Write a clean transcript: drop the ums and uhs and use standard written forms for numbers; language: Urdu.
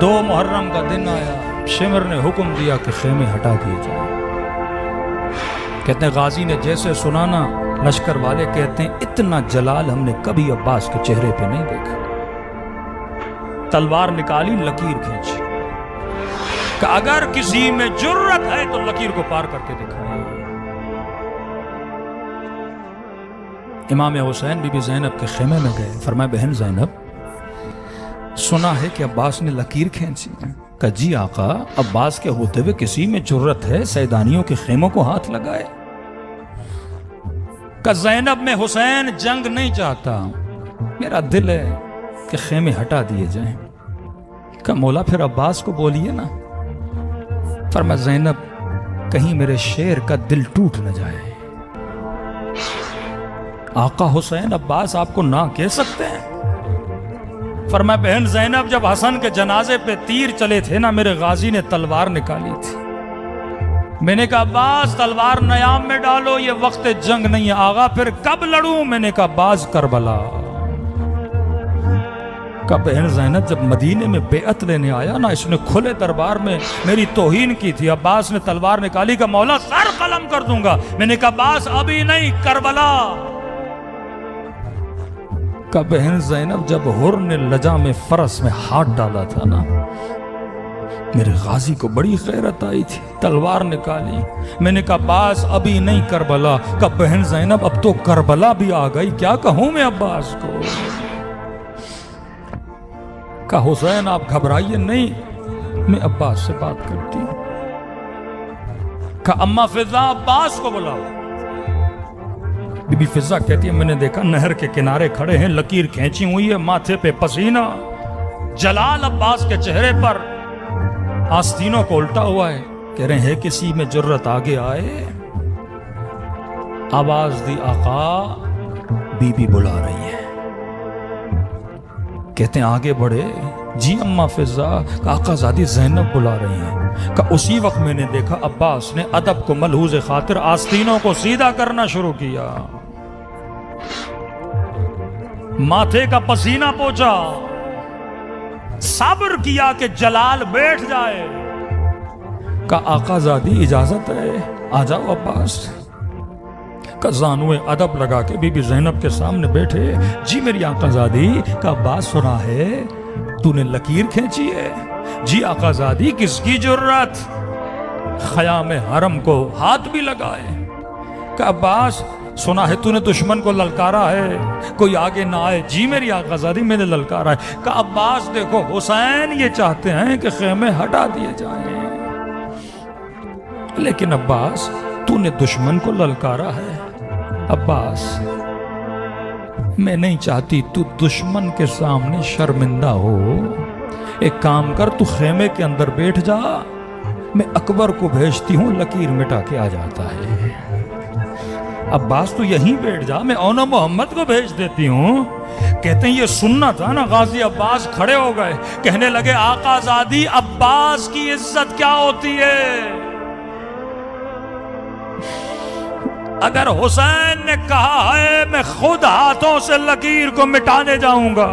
2 محرم کا دن آیا، شمر نے حکم دیا کہ خیمے ہٹا دیے جائیں۔ کہتے ہیں غازی نے جیسے سنانا، لشکر والے کہتے ہیں اتنا جلال ہم نے کبھی عباس کے چہرے پہ نہیں دیکھا۔ تلوار نکالی، لکیر کھینچی کہ اگر کسی میں جرت ہے تو لکیر کو پار کر کے دکھائیں۔ امام حسین بی بی زینب کے خیمے میں گئے، فرمایا بہن زینب سنا ہے کہ عباس نے لکیر کھینچی ہے۔ کہا جی آقا، عباس کے ہوتے ہوئے کسی میں جرت ہے سیدانیوں کے خیموں کو ہاتھ لگائے؟ کہ زینب میں حسین جنگ نہیں چاہتا، میرا دل ہے کہ خیمے ہٹا دیے جائیں۔ کہ مولا پھر عباس کو بولیے نا۔ فرمایا زینب کہیں میرے شیر کا دل ٹوٹ نہ جائے۔ آقا حسین عباس آپ کو نہ کہہ سکتے ہیں؟ فرمایا بہن زینب جب حسن کے جنازے پہ تیر چلے تھے نا، میرے غازی نے تلوار نکالی تھی، میں نے کہا عباس تلوار نیام میں ڈالو، یہ وقت جنگ نہیں ہے۔ آغا پھر کب لڑوں؟ میں نے کہا باز کربلا۔ کہا بہن زینب جب مدینے میں بیعت لینے آیا نا، اس نے کھلے دربار میں میری توہین کی تھی، عباس نے تلوار نکالی کہ مولا سر قلم کر دوں گا، میں نے کہا باز ابھی نہیں، کربلا۔ کہا بہن زینب جب حر نے لجا میں فرس میں ہاتھ ڈالا تھا نا، میرے غازی کو بڑی غیرت آئی تھی، تلوار نکالی، میں نے کہا باز ابھی نہیں، کربلا۔ کہا بہن زینب اب تو کربلا بھی آ گئی، کیا کہوں میں عباس کو؟ کہا حسین آپ گھبرائیے نہیں، میں عباس سے بات کرتی ہوں۔ کہا اماں فضا عباس کو بلاؤ۔ بی بی فضا کہتی ہے میں نے دیکھا نہر کے کنارے کھڑے ہیں، لکیر کھینچی ہوئی ہے، ماتھے پہ پسینہ، جلال عباس کے چہرے پر، آستینوں کو الٹا ہوا ہے۔ کہہ رہے ہیں کسی میں جرت آگے آئے؟ آواز دی آقا بی بی بلا رہی ہے۔ کہتے ہیں آگے بڑھے، جی اماں فضا، آقا زادی زینب بلا رہی ہیں۔ کہ اسی وقت میں نے دیکھا عباس نے ادب کو ملحوظ خاطر آستینوں کو سیدھا کرنا شروع کیا، ماتھے کا پسینہ پوچھا، صبر کیا کہ جلال بیٹھ جائے۔ کہ آقا زادی اجازت ہے، آ جاؤ عباس۔ کہ زانوے ادب لگا کے بی بی زینب کے سامنے بیٹھے، جی میری آقا زادی، کہ عباس سنا ہے تو نے لکیر کھینچی ہے؟ جی آقا زادی کس کی جرت؟ خیام حرم کو ہاتھ بھی لگائے۔ کہ عباس سنا ہے تو نے دشمن کو للکارا ہے، کوئی آگے نہ آئے؟ جی میری آقا زادی میں نے للکارا ہے۔ کہ عباس دیکھو حسین یہ چاہتے ہیں کہ خیمے ہٹا دیے جائیں، لیکن عباس تو نے دشمن کو للکارا ہے۔ عباس میں نہیں چاہتی تو دشمن کے سامنے شرمندہ ہو، ایک کام کر تو خیمے کے اندر بیٹھ جا، میں اکبر کو بھیجتی ہوں، لکیر مٹا کے آ جاتا ہے۔ عباس تو یہیں بیٹھ جا، میں اونا محمد کو بھیج دیتی ہوں۔ کہتے ہیں یہ سننا تھا نا، غازی عباس کھڑے ہو گئے، کہنے لگے آقا زادی عباس کی عزت کیا ہوتی ہے؟ اگر حسین نے کہا ہے میں خود ہاتھوں سے لکیر کو مٹانے جاؤں گا،